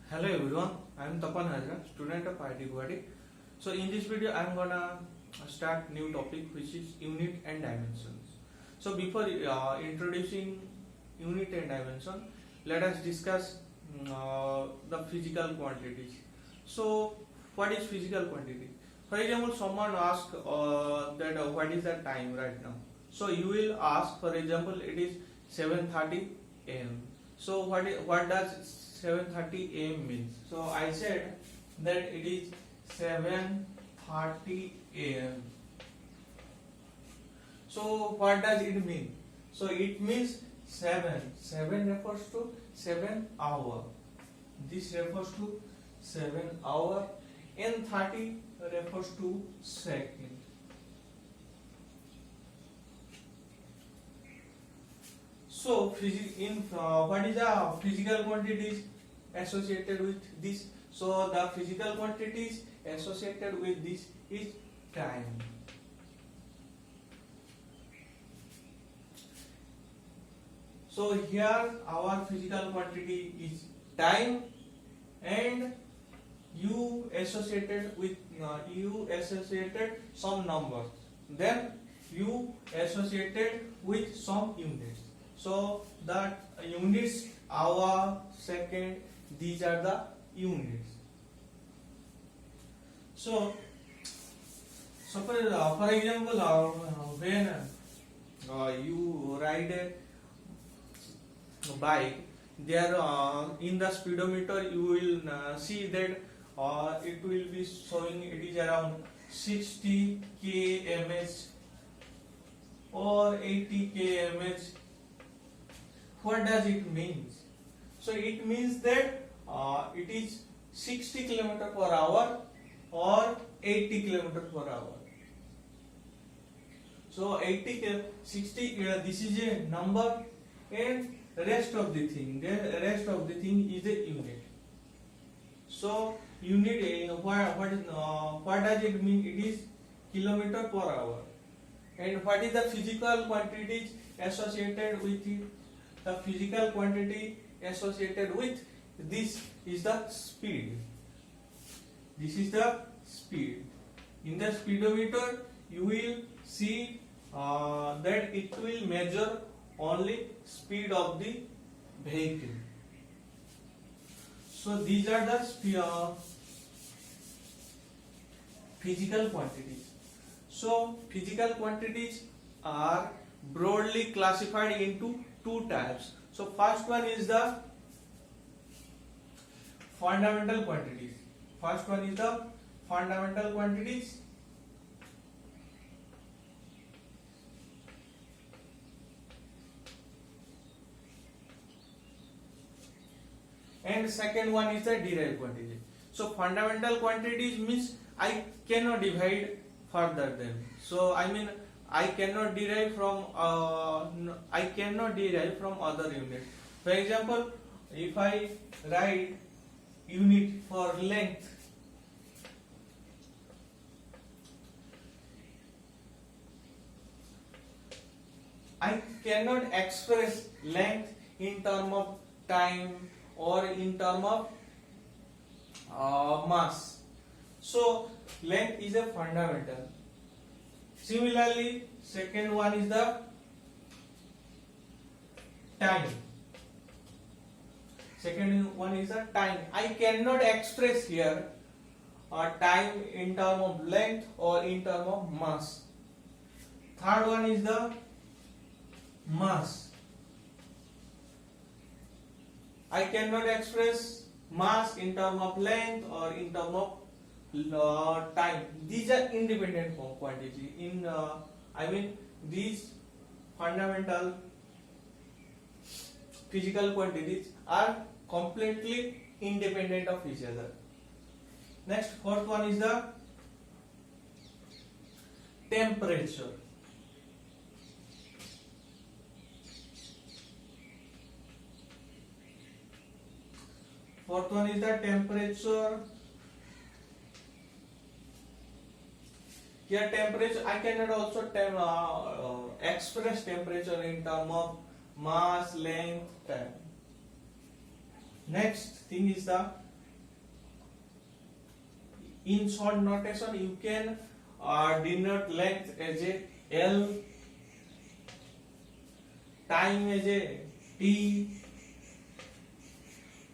Hello everyone, I am Tapan Hazra, student of IIT Guwahati. So in this video I am gonna start new topic which is unit and dimensions. So before introducing unit and dimension, let us discuss the physical quantities. So what is physical quantity? For example, someone asks that what is the time right now. So you will ask, for example, it is 7:30 a.m. So what does 7:30 a.m. means? So I said that it is 7:30 a.m. So what does it mean? So it means 7. 7 refers to 7 hour. This refers to 7 hour. And 30 refers to second. So what is the physical quantities associated with this? So the physical quantities associated with this is time. So here our physical quantity is time, and you associated some numbers. Then you associated with some units. So that units, hour, second, these are the units. So for example, when you ride a bike, there in the speedometer you will see that it will be showing it is around 60 km/h or 80 km/h. What does it mean? So it means that it is 60 km/h or 80 km/h. So 60 this is a number, and rest of the thing is a unit. So unit what does it mean? It is km/h. And what is the physical quantities associated with it? The physical quantity associated with this is the speed. This is the speed. In the speedometer you will see that it will measure only speed of the vehicle. So these are the physical quantities. So physical quantities are broadly classified into two types. So first one is the fundamental quantities. First one is the fundamental quantities. And second one is the derived quantity. So fundamental quantities means I cannot divide further them. So I mean I cannot derive from other units. For example, if I write unit for length, I cannot express length in term of time or in term of mass. So length is a fundamental. Similarly, second one is the time. Second one is the time. I cannot express here time in term of length or in term of mass. Third one is the mass. I cannot express mass in term of length or in term of time. These are independent quantity. These fundamental physical quantities are completely independent of each other. Next, fourth one is the temperature. Fourth one is the temperature. Here temperature, I cannot also express temperature in terms of mass, length, time. Next thing is the in short notation you can denote length as a L, time as a T,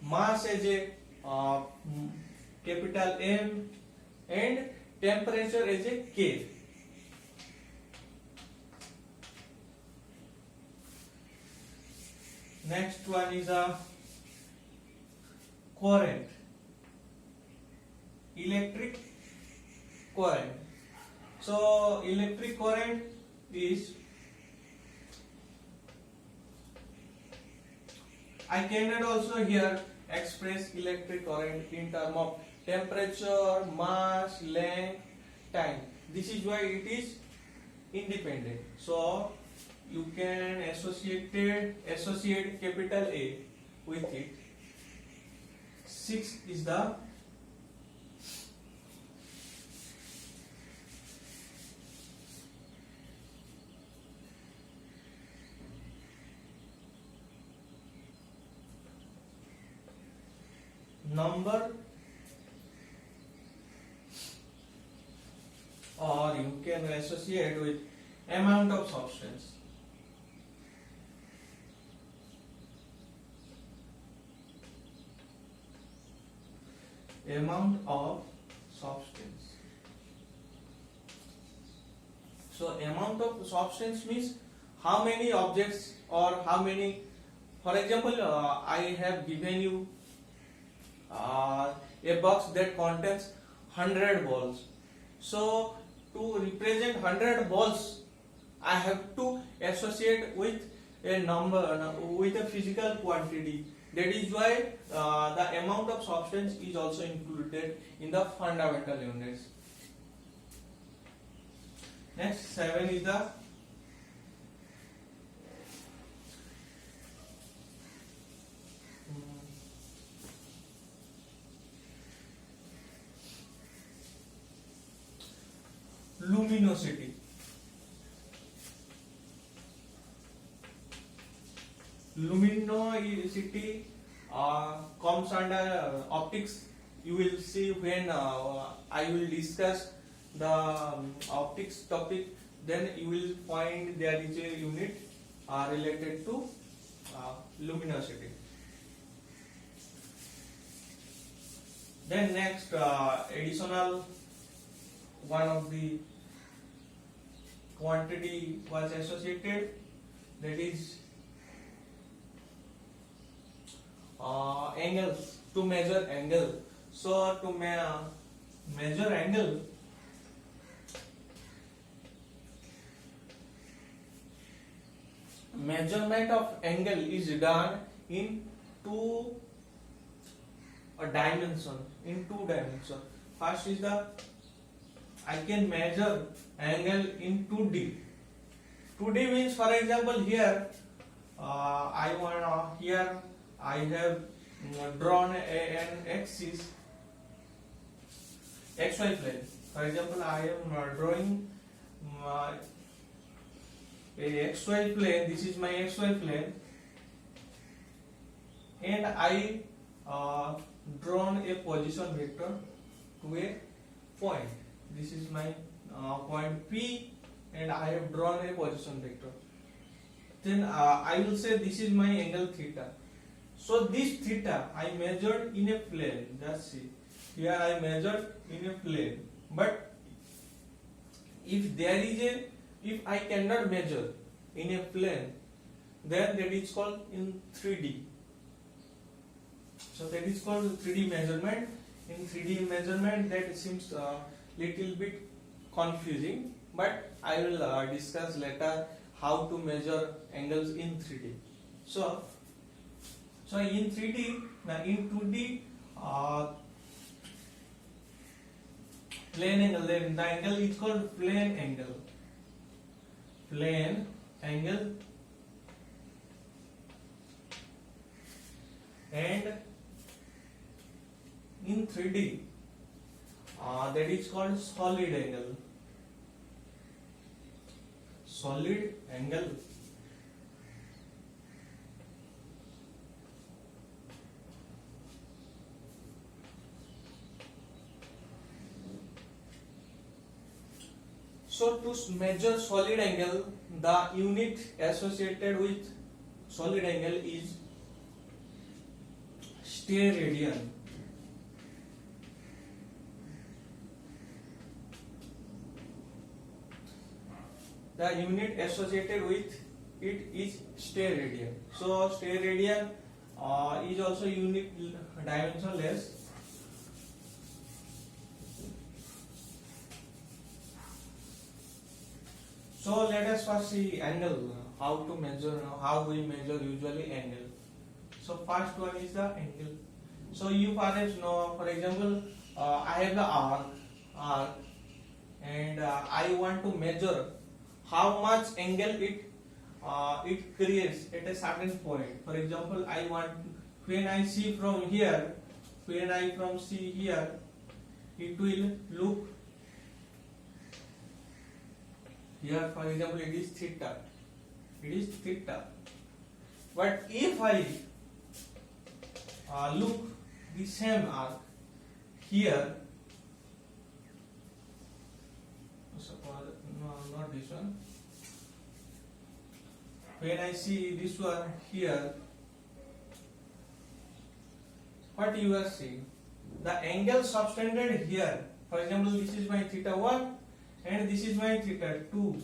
mass as a capital M, and temperature as a K. Next one is a current, electric current. So electric current is, I cannot also here express electric current in terms of temperature, mass, length, time. This is why it is independent. So you can associate capital A with it. 6 is the number, or you can associate with amount of substance. Amount of substance. So amount of substance means how many objects or how many, for example, I have given you a box that contains 100 balls. So to represent 100 balls, I have to associate with a number, with a physical quantity. That is why the amount of substance is also included in the fundamental units. Next, 7 is the luminosity. Luminosity comes under optics. You will see when I will discuss the optics topic, then you will find there is a unit related to luminosity. Then next, additional one of the quantity was associated, that is angles, to measure angle. So to measure angle, measurement of angle is done in two dimensions. First is the, I can measure angle in 2D. 2D means, for example, here here I have drawn an axis, XY plane. For example, I am drawing a XY plane. This is my XY plane, and I drawn a position vector to a point. This is my point P, and I have drawn a position vector. Then I will say this is my angle theta. So this theta I measured in a plane. Just see, here I measured in a plane. But if I cannot measure in a plane, then that is called in 3D. So that is called 3D measurement. In 3D measurement, that seems little bit confusing, but I will discuss later how to measure angles in 3D. So in 3D, in 2D, plane angle, then the angle is called plane angle. Plane angle, and in 3D, that is called solid angle. Solid angle. So to measure solid angle, the unit associated with solid angle is steradian. The unit associated with it is steradian. So steradian is also unit dimensionless. So let us first see angle. How to measure? How we measure usually angle? So first one is the angle. So you perhaps know, for example, I have the arc, and I want to measure how much angle it creates at a certain point. For example, I want, when I see from here, when I from see here, it will look here. For example, it is theta. It is theta. But if I look the same arc here, suppose no, not this one. When I see this one here, what you are seeing? The angle subtended here. For example, this is my theta 1 and this is my theta 2.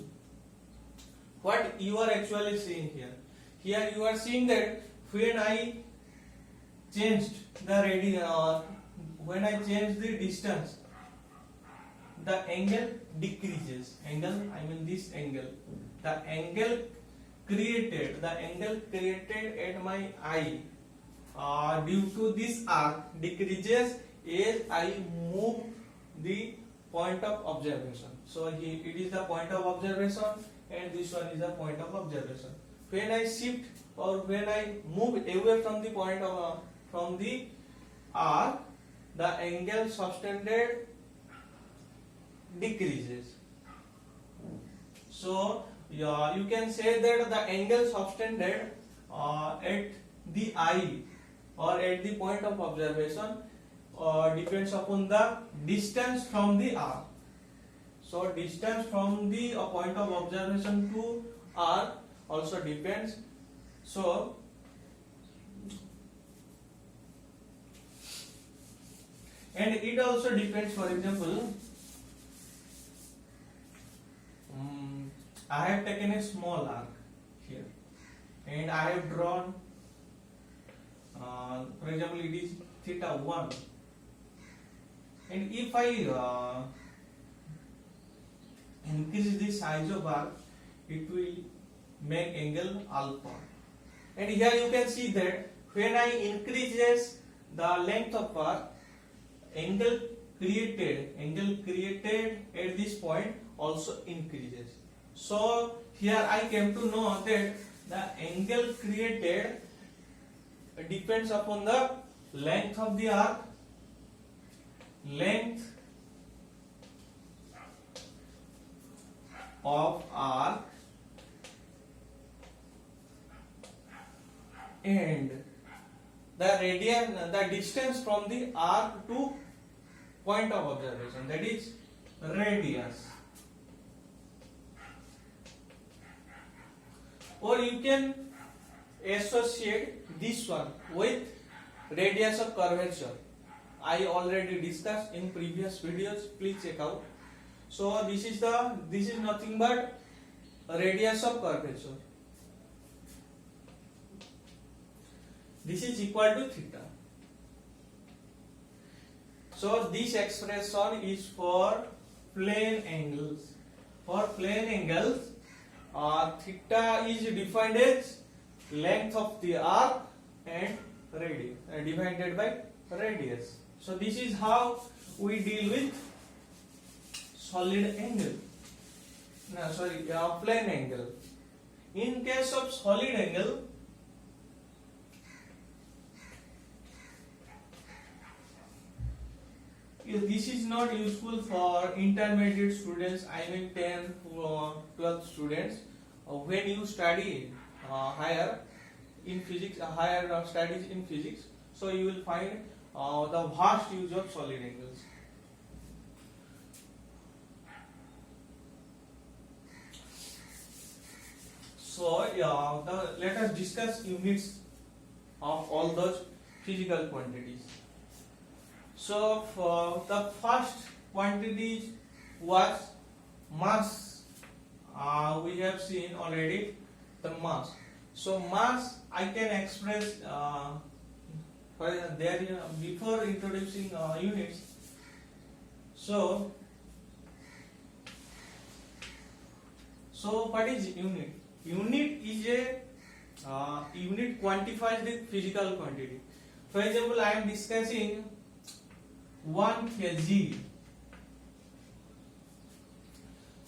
What you are actually seeing here? Here you are seeing that when I changed the radius, when I change the distance, the angle decreases. Angle, I mean this angle. The angle created at my eye due to this arc decreases as I move the point of observation. So it is the point of observation and this one is the point of observation. When I shift or when I move away from the point of from the arc, the angle subtended decreases. So you can say that the angle subtended at the eye or at the point of observation depends upon the distance from the arc. So distance from the point of observation to arc also depends. So and it also depends, for example, I have taken a small arc here and I have drawn, for example, it is theta 1, and if I increase the size of arc, it will make angle alpha. And here you can see that when I increases the length of arc, angle created at this point also increases. So here I came to know that the angle created depends upon the length of the arc, and the distance from the arc to point of observation, that is radius. Or you can associate this one with radius of curvature. I already discussed in previous videos, please check out. So this is nothing but radius of curvature. This is equal to theta. So this expression is for plane angles. For plane angles, theta is defined as length of the arc and radius divided by radius. So this is how we deal with solid angle. Plane angle. In case of solid angle, this is not useful for intermediate students, I mean 10 to 12 students. When you study higher in physics, higher studies in physics, so you will find the vast use of solid angles. So let us discuss units of all those physical quantities. So for the first quantity was mass. We have seen already the mass. So mass I can express before introducing units. So what is unit? Unit is a unit quantifies the physical quantity. For example, I am discussing 1 kg.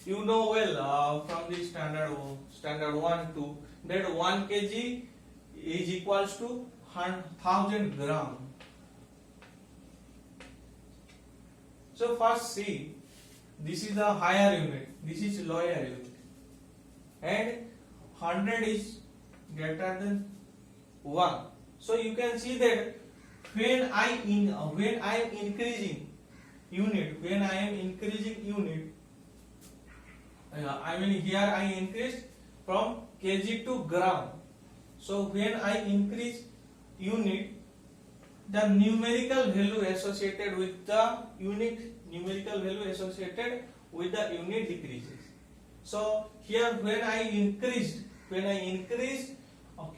You know well from the standard 1 2 that 1 kg is equals to 1000 gram. So first see, this is the higher unit, this is lower unit, and 100 is greater than 1. So you can see that when I am increasing unit, I mean here I increased from kg to gram. So when I increase unit, the numerical value associated with the unit decreases. So here when I increased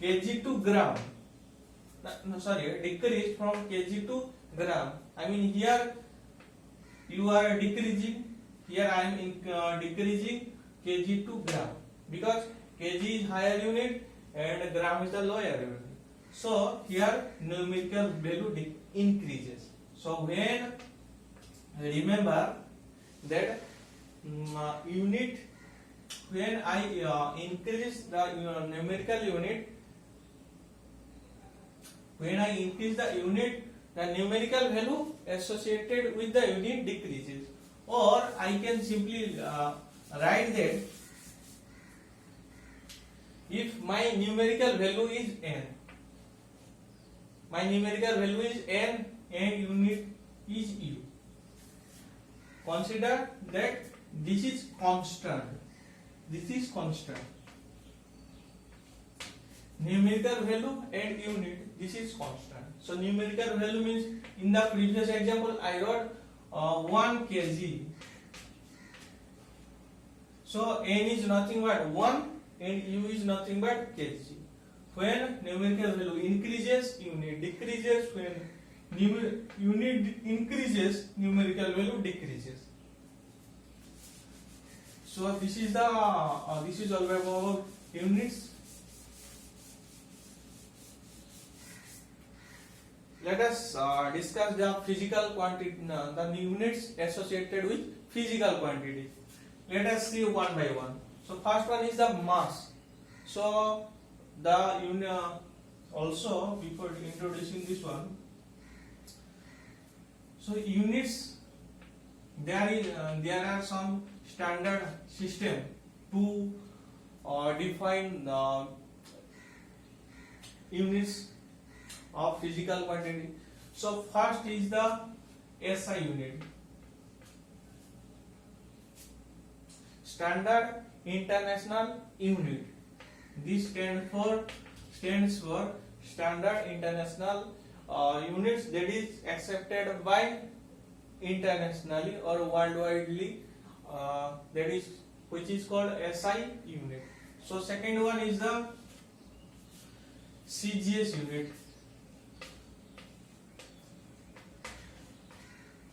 kg to gram, decreased from kg to gram. I mean here you are decreasing, here I am decreasing kg to gram, because kg is higher unit and gram is the lower unit. So here numerical value increases. So when remember that unit, when I increase the numerical unit, the numerical value associated with the unit decreases. Or I can simply write that if my numerical value is n, and unit is u, consider that this is constant. Numerical value and unit, this is constant. So numerical value means, in the previous example I wrote 1 kg. So n is nothing but 1 and u is nothing but kg. When numerical value increases, unit decreases. When unit increases, numerical value decreases. So this is all about units. Let us discuss the physical quantity, the units associated with physical quantity. Let us see one by one. So first one is the mass. So the unit, also before introducing this one, so units, there are some standard system to define the units of physical quantity. So first is the SI unit, Standard International Unit. This stands for Standard International Units, that is accepted by internationally or worldwidely, that is which is called SI unit. So second one is the CGS unit.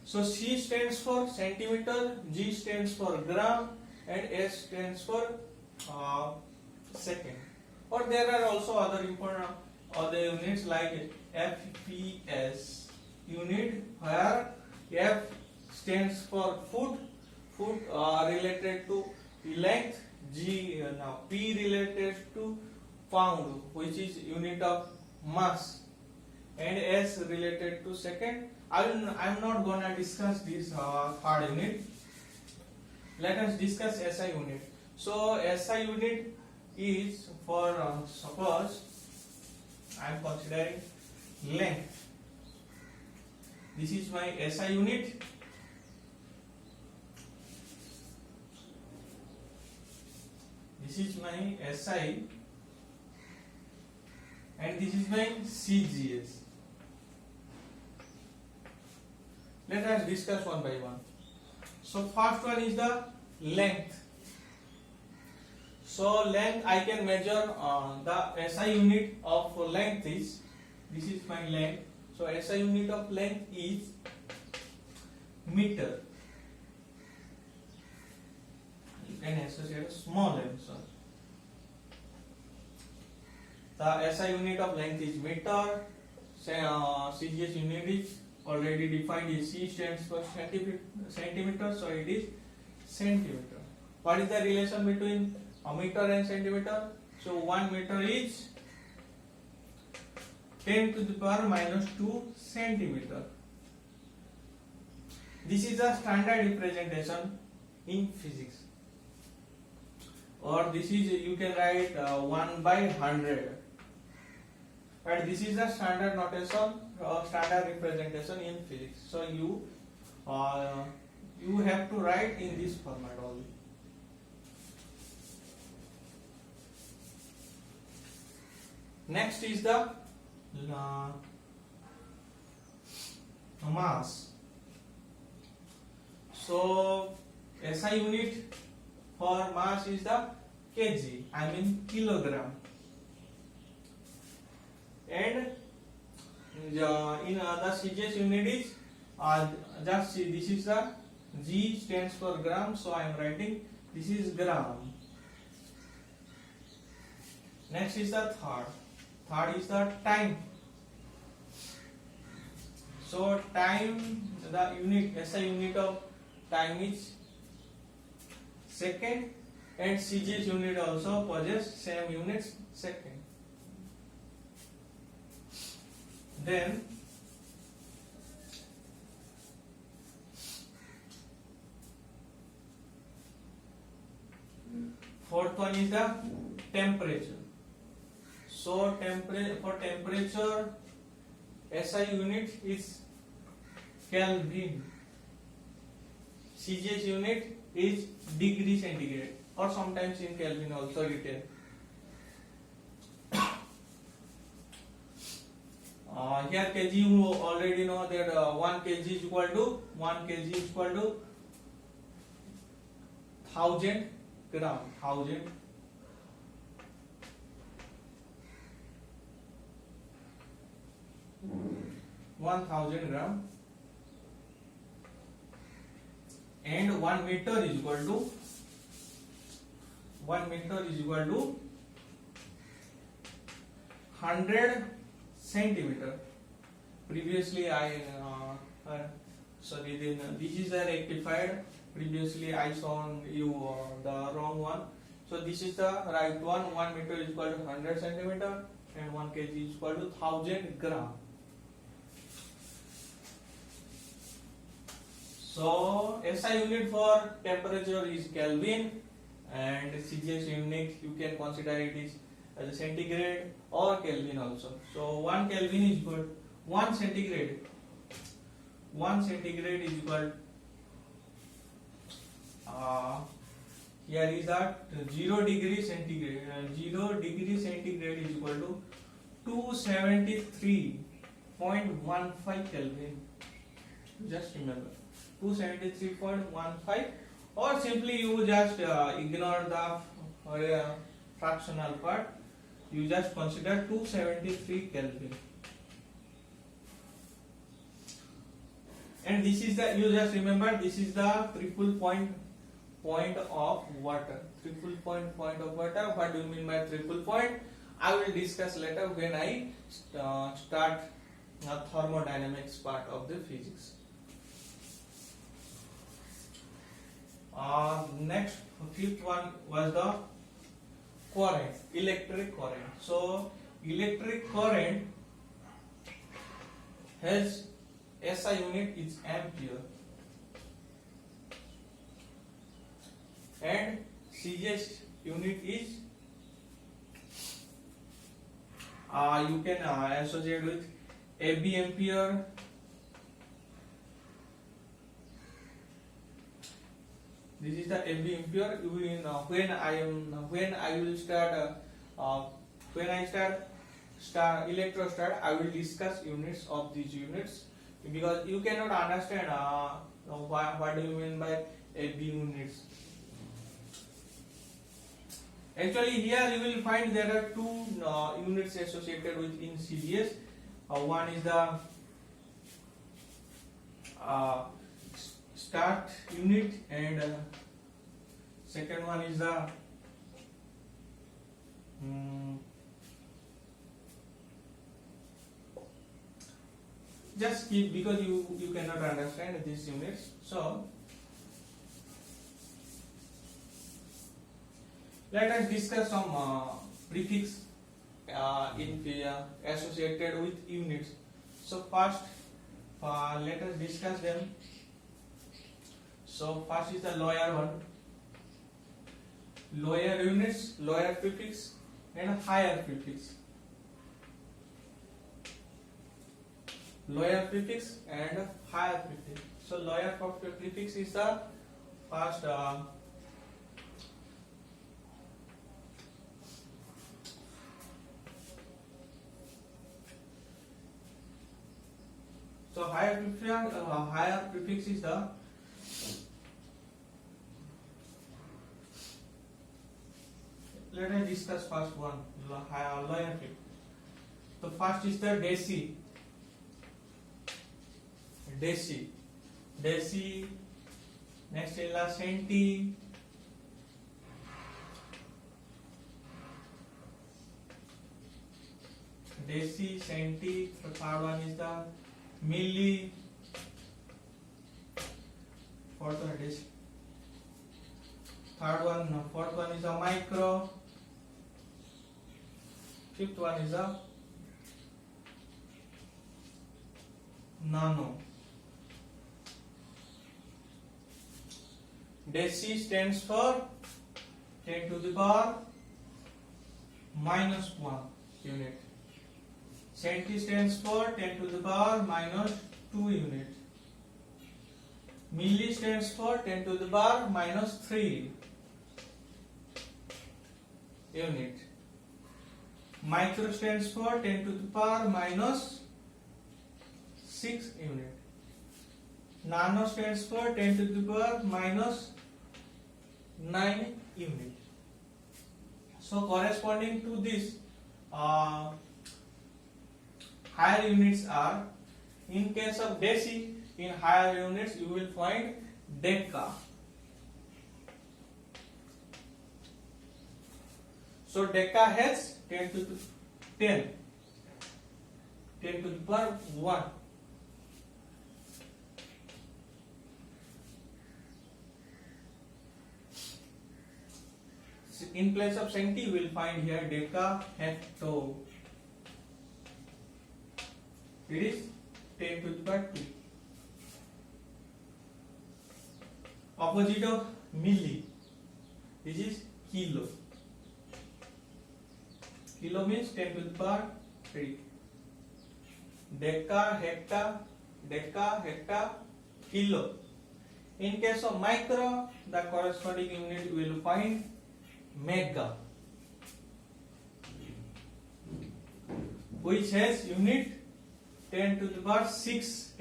So C stands for centimeter, G stands for gram, and S stands for second. Or there are also other important other units like FPS unit, where F stands for foot related to length, G P related to pound, which is unit of mass, and S related to second. I'm not gonna discuss this third unit. Let us discuss SI unit. So SI unit is for suppose I am considering length. This is my SI unit. This is my SI and this is my CGS. Let us discuss one by one. So first one is the length. So length I can measure the SI unit of length is, this is my length. So SI unit of length is meter. You can associate a small m. The SI unit of length is meter. CGS unit is already defined. Is C stands for centimeter, so it is centimeter. What is the relation between a meter and centimeter? So 1 meter is 10 to the power minus 2 centimeter. This is a standard representation in physics. Or this is, you can write 1 by 100. But this is a standard notation or standard representation in physics. So you have to write in this format only. Next is the mass. So SI unit for mass is the kg, I mean kilogram. And in the CGS unit is just see, this is the G stands for gram, so I am writing this is gram. Next is the third is the time. So time, the unit SI unit of time is second, and CGS unit also possess same units, second. Then fourth one is the temperature. So for temperature, SI unit is Kelvin. CGS unit is degree centigrade, or sometimes in Kelvin also written. Here kg, you already know that 1 kg is equal to 1000 gram. 1000 gram, and 1 meter is equal to 100 centimeter. Previously this is the rectified. Previously I shown you the wrong one. So this is the right one. 1 meter is equal to 100 centimeter, and 1 kg is equal to 1000 gram. So SI unit for temperature is Kelvin, and CGS unit you can consider it is as a centigrade or Kelvin also. So 1 Kelvin is equal 1 centigrade. 1 centigrade is equal here is that 0 degree centigrade. 0 degree centigrade is equal to 273.15 Kelvin. Just remember 273.15, or simply you just ignore the fractional part. You just consider 273 Kelvin. And this is the, you just remember, this is the triple point of water. Triple point of water. What do you mean by triple point? I will discuss later when I start thermodynamics part of the physics. Next, fifth one was the current, electric current. So electric current has SI unit is ampere, and CGS unit is you can associate with AB ampere. This is the AB ampere. When I start electrostat, I will discuss units of these units, because you cannot understand what do you mean by AB units. Actually, here you will find there are two units associated with in CDS. One is the start unit, and second one is the just keep, because you cannot understand these units. So let us discuss some prefix associated with units. So first, let us discuss them. So first is the lower one, lower units, lower prefix, and higher prefix. Lower prefix and higher prefix. So lower prefix is the first so higher prefix is the let us discuss first one, lower prefix. So first is the deci. Next is the centi, deci, centi. The third one is the milli. Fourth one is the micro. Fifth one is the nano. Deci stands for 10 to the power minus 1 unit. Centi stands for 10 to the power minus 2 unit. Milli stands for 10 to the power minus 3 unit. Micro stands for 10 to the power minus 6 unit. Nano stands for 10 to the power minus 9 unit. So corresponding to this higher units are, in case of deci, in higher units you will find deca. So deca has 10 to the power 1. In place of centi, you will find here deca hecto. It is 10 to the power 2. Opposite of milli, this is kilo. Kilo means 10 to the power 3. Deca, hecta, kilo. In case of micro, the corresponding unit you will find mega, which has unit 10 to the power 6.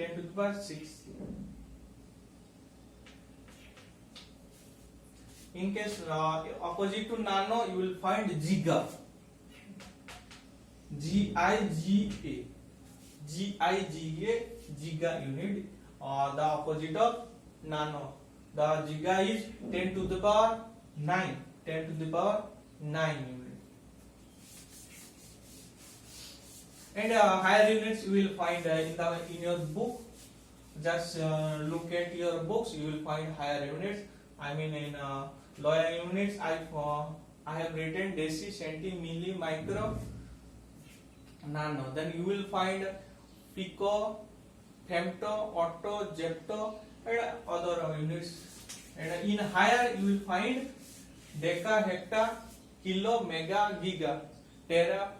In case opposite to nano, you will find giga. Giga, giga unit, the opposite of nano. The giga is 10 to the power 9. 10 to the power 9 unit. And higher units you will find in your book. Just look at your books, you will find higher units. I mean, in lower units, I have written deci, centi, milli, micro, nano. Then you will find pico, femto, otto, zepto, and other units. And in higher you will find deca, hecta, kilo, mega, giga, tera,